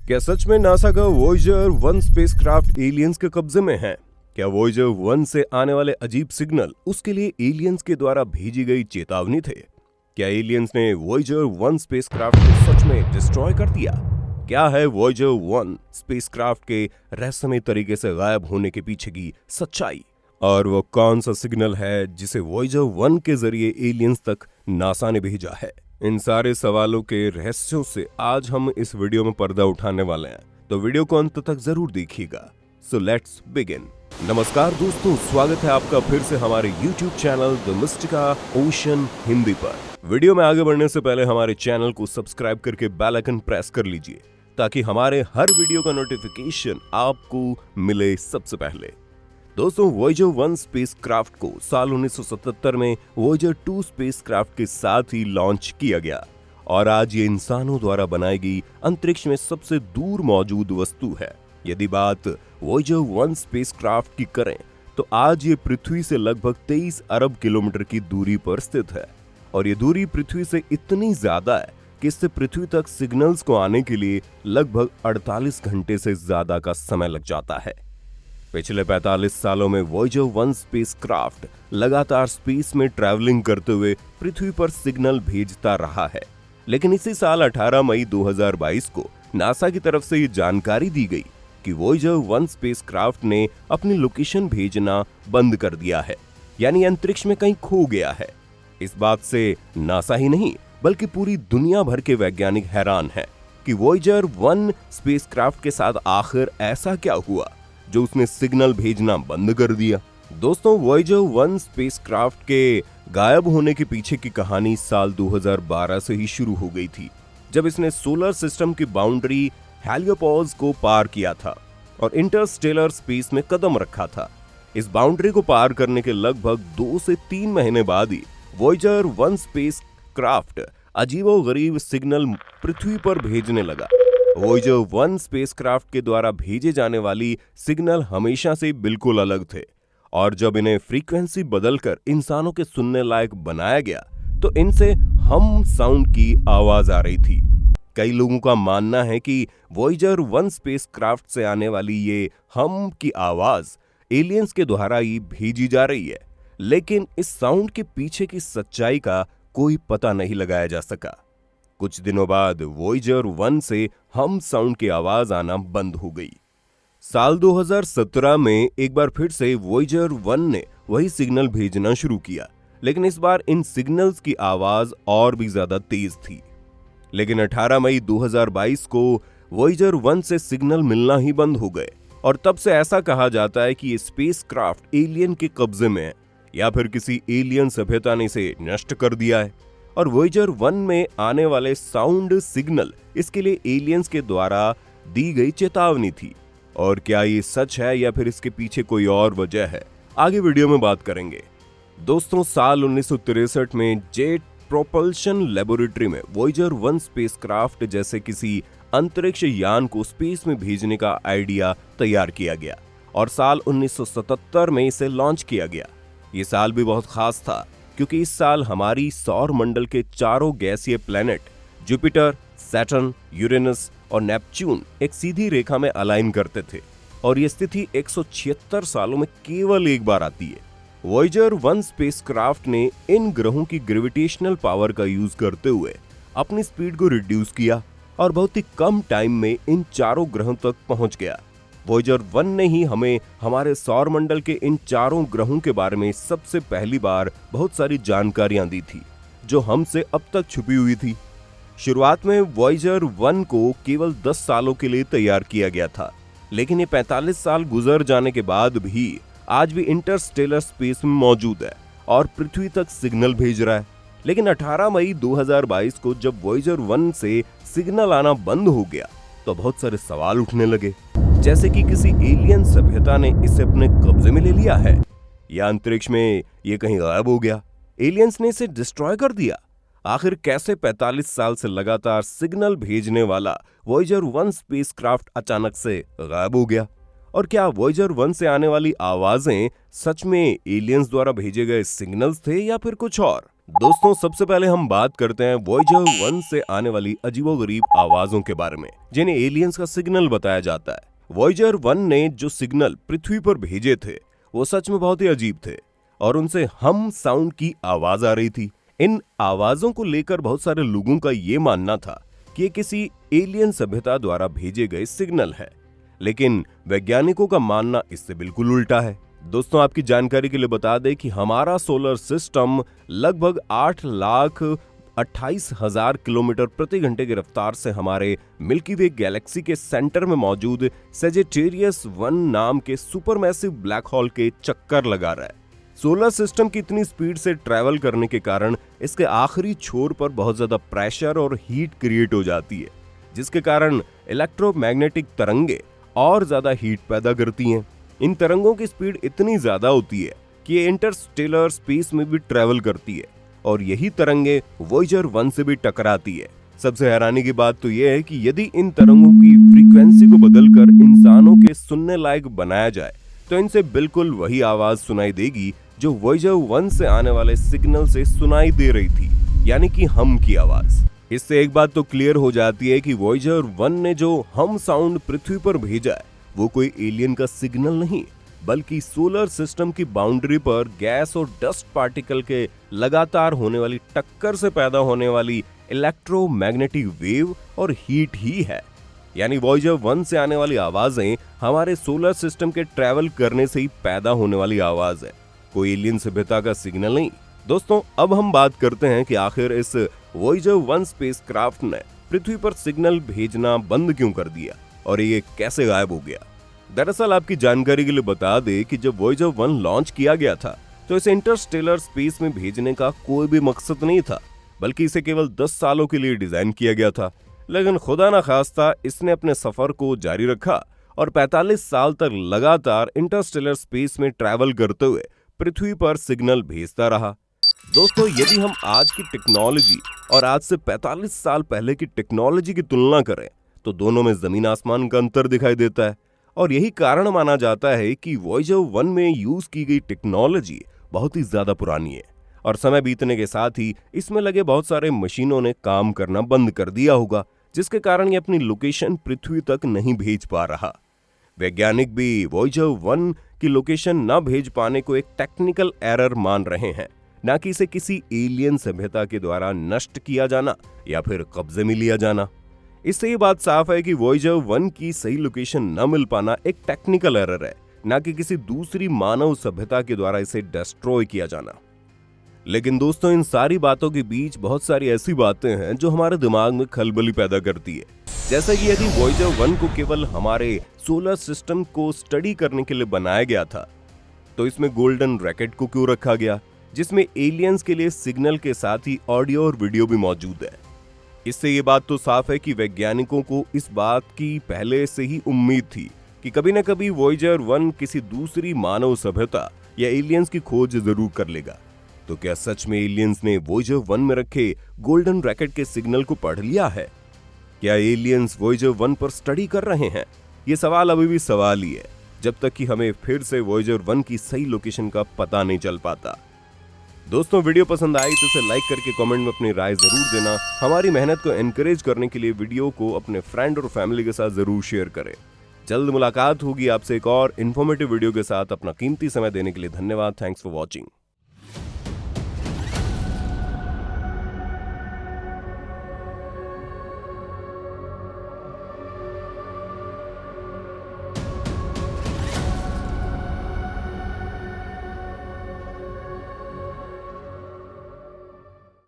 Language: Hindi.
क्या सच में नासा का वॉयेजर 1 स्पेसक्राफ्ट एलियंस के कब्जे में है? क्या वॉयेजर 1 से आने वाले अजीब सिग्नल उसके लिए एलियंस के द्वारा भेजी गई चेतावनी थे? क्या एलियंस ने वॉयेजर 1 स्पेसक्राफ्ट को सच में डिस्ट्रॉय कर दिया? क्या है वॉयेजर 1 स्पेसक्राफ्ट के रहस्यमय तरीके से गायब होने के पीछे की सच्चाई? और वो कौन सा सिग्नल है जिसे वॉयेजर 1 के जरिए एलियंस तक नासा ने भेजा है? इन सारे सवालों के रहस्यों से आज हम इस वीडियो में पर्दा उठाने वाले हैं, तो वीडियो को अंत तक जरूर देखिएगा। So let's begin. नमस्कार दोस्तों, स्वागत है आपका फिर से हमारे YouTube channel the Mystica Ocean Hindi पर। वीडियो में आगे बढ़ने से पहले हमारे चैनल को सब्सक्राइब करके बेल आइकन प्रेस कर लीजिए ताकि हमारे हर वीडियो का नोटिफिकेशन आपको मिले सबसे पहले। दोस्तों, वॉयेजर 1 स्पेसक्राफ्ट को साल 1977 में वॉयेजर 2 स्पेसक्राफ्ट के साथ ही लॉन्च किया गया और आज ये इंसानों द्वारा बनाई गई अंतरिक्ष में सबसे दूर मौजूद वस्तु है। यदि बात वॉयेजर 1 स्पेसक्राफ्ट की करें तो आज ये पृथ्वी से लगभग 23 अरब किलोमीटर की दूरी पर स्थित है और ये दूरी पृथ्वी से इतनी ज्यादा है कि इससे पृथ्वी तक सिग्नल्स को आने के लिए लगभग 48 घंटे से ज्यादा का समय लग जाता है। पिछले 45 सालों में वॉयेजर 1 स्पेसक्राफ्ट लगातार स्पेस में ट्रैवलिंग करते हुए पृथ्वी पर सिग्नल भेजता रहा है, लेकिन इसी साल 18 मई 2022 को नासा की तरफ से ये जानकारी दी गई कि वॉयेजर 1 स्पेसक्राफ्ट ने अपनी लोकेशन भेजना बंद कर दिया है, यानी अंतरिक्ष में कहीं खो गया है। इस बात से नासा ही नहीं बल्कि पूरी दुनिया भर के वैज्ञानिक हैरान हैं कि वॉयेजर 1 स्पेसक्राफ्ट के साथ आखिर ऐसा क्या हुआ जो उसने सिग्नल भेजना बंद कर दिया। दोस्तों, वॉयेजर 1 स्पेसक्राफ्ट के गायब होने के पीछे की कहानी साल 2012 से ही शुरू हो गई थी, जब इसने सोलर सिस्टम की बाउंड्री हेलियोपोज को पार किया था और इंटरस्टेलर स्पेस में कदम रखा था। इस बाउंड्री को पार करने के लगभग 2 से 3 महीने बाद ही वॉयेजर 1 स्पेसक्राफ्ट अजीबोगरीब सिग्नल पृथ्वी पर भेजने लगा। वॉयेजर 1 स्पेसक्राफ्ट के द्वारा भेजे जाने वाली सिग्नल हमेशा से बिल्कुल अलग थे और जब इन्हें फ्रीक्वेंसी बदलकर इंसानों के सुनने लायक बनाया गया तो इनसे हम साउंड की आवाज आ रही थी। कई लोगों का मानना है कि वॉयेजर 1 स्पेसक्राफ्ट से आने वाली ये हम की आवाज एलियंस के द्वारा ही भेजी जा रही है, लेकिन इस साउंड के पीछे की सच्चाई का कोई पता नहीं लगाया जा सका। कुछ दिनों बाद वॉयेजर 1 से हम साउंड की आवाज आना बंद हो गई। साल 2017 में एक बार फिर से वॉयेजर 1 ने वही सिग्नल भेजना शुरू किया, लेकिन इस बार इन सिग्नल्स की आवाज और भी ज्यादा तेज थी। लेकिन 18 मई 2022 को वॉयेजर 1 से सिग्नल मिलना ही बंद हो गए और तब से ऐसा कहा जाता है कि ये स्पेसक्राफ्ट एलियन के कब्जे में है या फिर किसी एलियन सभ्यता ने इसे नष्ट कर दिया है। और वॉयेजर 1 में आने वाले साउंड सिग्नल इसके लिए एलियंस के द्वारा दी गई चेतावनी थी। और क्या ये सच है या फिर इसके पीछे कोई और वजह है, आगे वीडियो में बात करेंगे। दोस्तों, साल 1963 में जेट प्रोपल्शन लेबोरेटरी में वॉयेजर 1 स्पेसक्राफ्ट जैसे किसी अंतरिक्ष यान को स्पेस में भेजने का आइडिया तैयार किया गया और साल 1977 में इसे लॉन्च किया गया। ये साल भी बहुत खास था क्योंकि इस साल हमारी सौर मंडल के चारों गैसीय प्लैनेट जुपिटर, सैटर्न, यूरेनस और नेपच्यून एक सीधी रेखा में अलाइन करते थे और ये स्थिति 176 सालों में केवल एक बार आती है। वॉयेजर 1 स्पेसक्राफ्ट ने इन ग्रहों की ग्रेविटेशनल पावर का यूज करते हुए अपनी स्पीड को रिड्यूस किया और बहुत ही कम टाइम में इन चारों ग्रहों तक पहुंच गया। वॉयेजर 1 ने ही हमें हमारे सौर मंडल के इन चारों ग्रहों के बारे में सबसे पहली बार बहुत सारी जानकारियां दी थी जो हमसे अब तक छुपी हुई थी। शुरुआत में वॉयेजर 1 को केवल 10 सालों के लिए तैयार किया गया था, लेकिन ये 45 साल गुजर जाने के बाद भी आज भी इंटरस्टेलर स्पेस में मौजूद है और पृथ्वी तक सिग्नल भेज रहा है। लेकिन 18 मई 2022 को जब वॉयेजर 1 से सिग्नल आना बंद हो गया तो बहुत सारे सवाल उठने लगे, जैसे कि किसी एलियन सभ्यता ने इसे अपने कब्जे में ले लिया है या अंतरिक्ष में ये कहीं गायब हो गया, एलियंस ने इसे डिस्ट्रॉय कर दिया। आखिर कैसे 45 साल से लगातार सिग्नल भेजने वाला वॉयेजर 1 स्पेसक्राफ्ट अचानक से गायब हो गया? और क्या वॉयेजर 1 से आने वाली आवाजें सच में एलियंस द्वारा भेजे गए सिग्नल्स थे या फिर कुछ और? दोस्तों सबसे पहले हम बात करते हैं वॉयेजर 1 से आने वाली अजीबोगरीब आवाजों के बारे में, जिन्हें एलियंस का सिग्नल बताया जाता है। वॉयेजर 1 ने जो सिग्नल पृथ्वी पर भेजे थे वो सच में बहुत ही अजीब थे और उनसे हम साउंड की आवाज आ रही थी। इन आवाजों को लेकर बहुत सारे लोगों का ये मानना था कि ये किसी एलियन सभ्यता द्वारा भेजे गए सिग्नल है, लेकिन वैज्ञानिकों का मानना इससे बिल्कुल उल्टा है। दोस्तों आपकी जानकारी के लिए बता दें कि हमारा सोलर सिस्टम लगभग 8,28,000 किलोमीटर प्रति घंटे की रफ्तार से हमारे मिल्की वे गैलेक्सी के सेंटर में मौजूद सेजिटेरियस 1 नाम के सुपरमैसिव ब्लैक होल के चक्कर लगा रहा है। सोलर सिस्टम की इतनी स्पीड से ट्रैवल करने के कारण इसके आखिरी छोर पर बहुत ज्यादा प्रेशर और हीट क्रिएट हो जाती है, जिसके कारण इलेक्ट्रोमैग्नेटिक तरंगे और ज्यादा हीट पैदा करती हैं। इन तरंगों की स्पीड इतनी ज्यादा होती है कि ये इंटरस्टेलर स्पेस में भी ट्रैवल करती है और यही तरंगे वॉयेजर 1 से भी टकराती है। सबसे हैरानी की बात तो यह है कि यदि इन तरंगों की फ्रीक्वेंसी को बदलकर इंसानों के सुनने लायक बनाया जाए तो इनसे बिल्कुल वही आवाज सुनाई देगी जो वॉयेजर 1 से आने वाले सिग्नल से सुनाई दे रही थी, यानी कि हम की आवाज। इससे एक बात तो क्लियर हो जाती है कि वॉयेजर 1 ने जो हम साउंड पृथ्वी पर भेजा है वो कोई एलियन का सिग्नल नहीं, बल्कि सोलर सिस्टम की बाउंड्री पर गैस और डस्ट पार्टिकल के लगातार होने वाली टक्कर से पैदा होने वाली इलेक्ट्रोमैग्नेटिक वेव और हीट ही है। यानी वॉयेजर 1 से आने वाली आवाजें हमारे सोलर सिस्टम के ट्रैवल करने से ही पैदा होने वाली आवाज है, कोई एलियन सभ्यता का सिग्नल नहीं। दोस्तों अब हम बात करते हैं कि आखिर इस वॉयेजर 1 स्पेसक्राफ्ट ने पृथ्वी पर सिग्नल भेजना बंद क्यों कर दिया और ये कैसे गायब हो गया। दरअसल आपकी जानकारी के लिए बता दें कि जब वॉयेजर 1 लॉन्च किया गया था तो इसे इंटरस्टेलर स्पेस में भेजने का कोई भी मकसद नहीं था, बल्कि इसे केवल 10 सालों के लिए डिजाइन किया गया था। लेकिन खुदा ना खास्ता इसने अपने सफर को जारी रखा और 45 साल तक लगातार इंटरस्टेलर स्पेस में ट्रैवल करते हुए पृथ्वी पर सिग्नल भेजता रहा। दोस्तों यदि हम आज की टेक्नोलॉजी और आज से 45 साल पहले की टेक्नोलॉजी की तुलना करें तो दोनों में जमीन आसमान का अंतर दिखाई देता है और यही कारण माना जाता है कि वॉयेजर 1 में यूज की गई टेक्नोलॉजी बहुत ही ज्यादा पुरानी है और समय बीतने के साथ ही इसमें लगे बहुत सारे मशीनों ने काम करना बंद कर दिया होगा, जिसके कारण ये अपनी लोकेशन पृथ्वी तक नहीं भेज पा रहा। वैज्ञानिक भी वॉयेजर 1 की लोकेशन न भेज पाने को एक टेक्निकल एरर मान रहे हैं, न कि इसे किसी एलियन सभ्यता के द्वारा नष्ट किया जाना या फिर कब्जे में लिया जाना। इससे ये बात साफ है कि वॉयेजर 1 की सही लोकेशन न मिल पाना एक टेक्निकल एरर है, न कि किसी दूसरी मानव सभ्यता के द्वारा इसे डिस्ट्रॉय किया जाना। लेकिन दोस्तों इन सारी बातों के बीच बहुत सारी ऐसी बातें हैं जो हमारे दिमाग में खलबली पैदा करती है, जैसा कि यदि वॉयेजर 1 को केवल हमारे सोलर सिस्टम को स्टडी करने के लिए बनाया गया था तो इसमें गोल्डन रैकेट को क्यों रखा गया, जिसमें एलियंस के लिए सिग्नल के साथ ही ऑडियो और वीडियो भी मौजूद है। इससे ये बात तो साफ है कि वैज्ञानिकों को इस बात की पहले से ही उम्मीद थी कि कभी न कभी वॉयेजर 1 किसी दूसरी मानव सभ्यता या एलियंस की खोज जरूर कर लेगा। तो क्या सच में एलियंस ने वॉयेजर 1 में रखे गोल्डन रैकेट के सिग्नल को पढ़ लिया है? क्या एलियंस वॉयेजर 1 पर स्टडी कर रहे हैं? ये सवाल अभी भी सवाल ही है, जब तक कि हमें फिर से वॉयेजर 1 की सही लोकेशन का पता नहीं चल पाता। दोस्तों वीडियो पसंद आई तो इसे लाइक करके कमेंट में अपनी राय जरूर देना। हमारी मेहनत को एनकरेज करने के लिए वीडियो को अपने फ्रेंड और फैमिली के साथ जरूर शेयर करें। जल्द मुलाकात होगी आपसे एक और इन्फॉर्मेटिव वीडियो के साथ। अपना कीमती समय देने के लिए धन्यवाद। Thanks for watching.